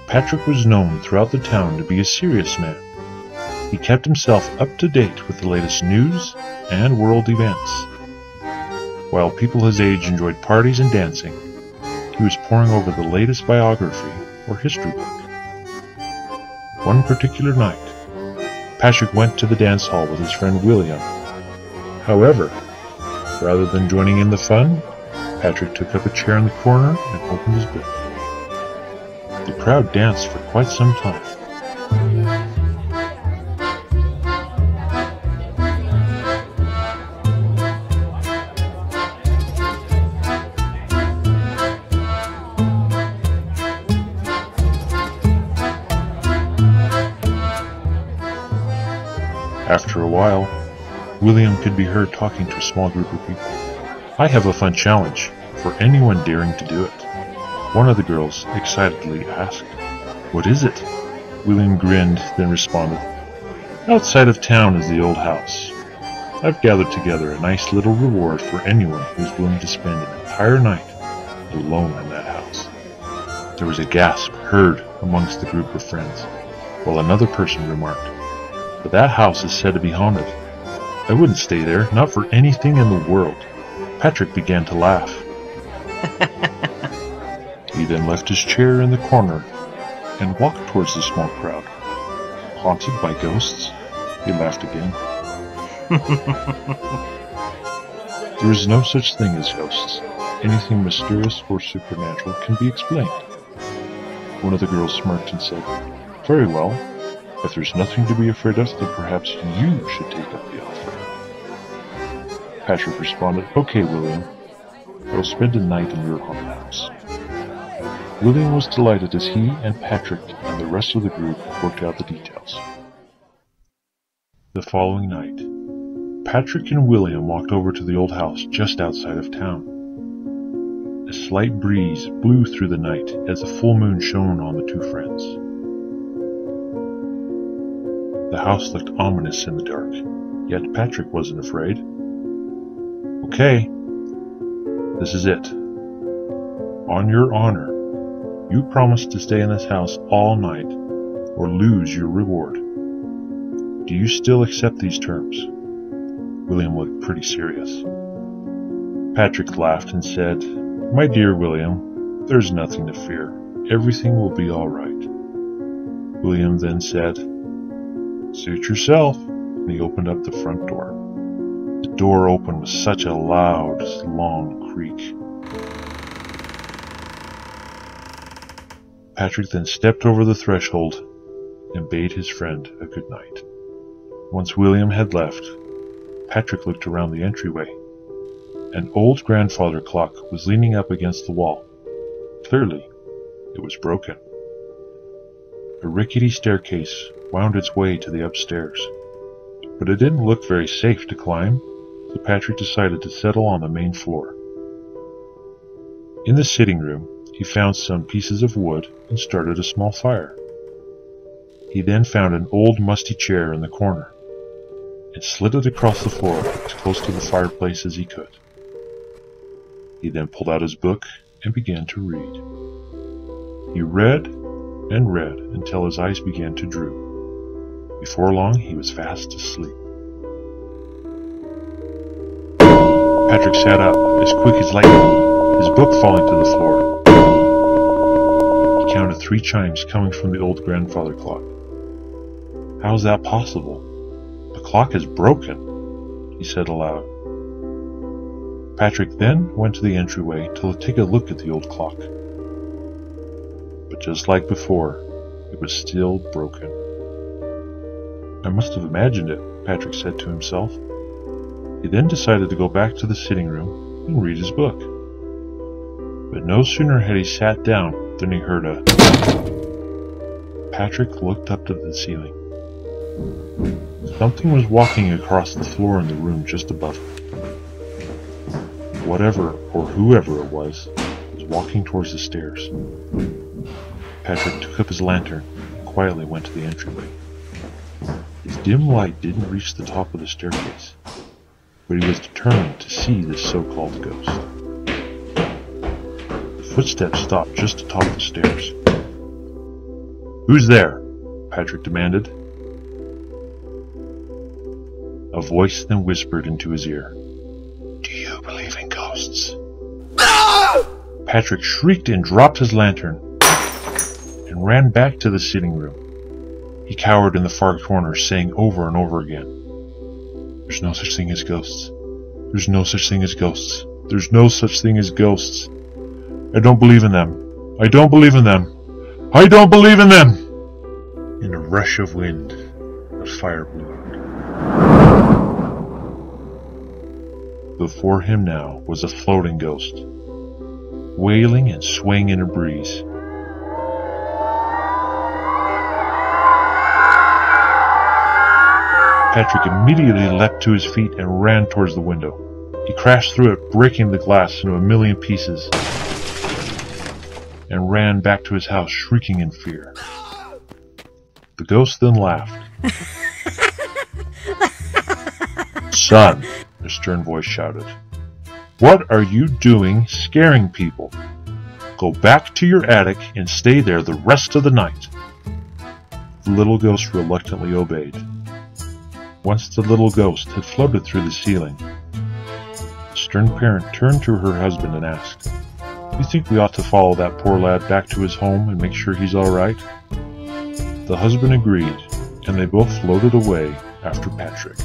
Patrick was known throughout the town to be a serious man. He kept himself up to date with the latest news and world events. While people his age enjoyed parties and dancing, he was poring over the latest biography or history book. One particular night, Patrick went to the dance hall with his friend William. However, rather than joining in the fun, Patrick took up a chair in the corner and opened his book. The crowd danced for quite some time. After a while, William could be heard talking to a small group of people. "I have a fun challenge for anyone daring to do it," one of the girls excitedly asked. "What is it?" William grinned, then responded, "Outside of town is the old house. I've gathered together a nice little reward for anyone who's willing to spend an entire night alone in that house." There was a gasp heard amongst the group of friends, while another person remarked, "But that house is said to be haunted. I wouldn't stay there, not for anything in the world." Patrick began to laugh. He then left his chair in the corner and walked towards the small crowd. "Haunted by ghosts?" He laughed again. "There is no such thing as ghosts. Anything mysterious or supernatural can be explained." One of the girls smirked and said, "Very well. If there's nothing to be afraid of, then perhaps you should take up the offer." Patrick responded, "Okay, William. I will spend a night in your haunted house." William was delighted as he and Patrick and the rest of the group worked out the details. The following night, Patrick and William walked over to the old house just outside of town. A slight breeze blew through the night as the full moon shone on the two friends. The house looked ominous in the dark, yet Patrick wasn't afraid. "Okay, this is it. On your honor, you promise to stay in this house all night or lose your reward. Do you still accept these terms?" William looked pretty serious. Patrick laughed and said, "My dear William, there's nothing to fear. Everything will be all right." William then said, "Suit yourself," and he opened up the front door. The door opened with such a loud, long creak. Patrick then stepped over the threshold and bade his friend a good night. Once William had left, Patrick looked around the entryway. An old grandfather clock was leaning up against the wall. Clearly, it was broken. A rickety staircase wound its way to the upstairs, but it didn't look very safe to climb, so Patrick decided to settle on the main floor. In the sitting room, he found some pieces of wood and started a small fire. He then found an old musty chair in the corner and slid it across the floor as close to the fireplace as he could. He then pulled out his book and began to read. He read and read until his eyes began to droop. Before long, he was fast asleep. Patrick sat up as quick as lightning, his book falling to the floor. He counted 3 chimes coming from the old grandfather clock. "How is that possible? The clock is broken," he said aloud. Patrick then went to the entryway to take a look at the old clock. But just like before, it was still broken. "I must have imagined it," Patrick said to himself. He then decided to go back to the sitting room and read his book. But no sooner had he sat down than he heard a... Patrick looked up to the ceiling. Something was walking across the floor in the room just above him. Whatever or whoever it was walking towards the stairs. Patrick took up his lantern and quietly went to the entryway. His dim light didn't reach the top of the staircase, but he was determined to see this so-called ghost. The footsteps stopped just atop the stairs. "Who's there?" Patrick demanded. A voice then whispered into his ear, "Do you believe in ghosts?" Patrick shrieked and dropped his lantern and ran back to the sitting room. He cowered in the far corner, saying over and over again, "There's no such thing as ghosts. There's no such thing as ghosts. There's no such thing as ghosts. I don't believe in them. I don't believe in them. I don't believe in them!" In a rush of wind, a fire blew out. Before him now was a floating ghost, wailing and swaying in a breeze. Patrick immediately leapt to his feet and ran towards the window. He crashed through it, breaking the glass into a million pieces, and ran back to his house, shrieking in fear. The ghost then laughed. "Son," a stern voice shouted, "what are you doing scaring people? Go back to your attic and stay there the rest of the night." The little ghost reluctantly obeyed. Once the little ghost had floated through the ceiling, the stern parent turned to her husband and asked, "You think we ought to follow that poor lad back to his home and make sure he's all right?" The husband agreed, and they both floated away after Patrick.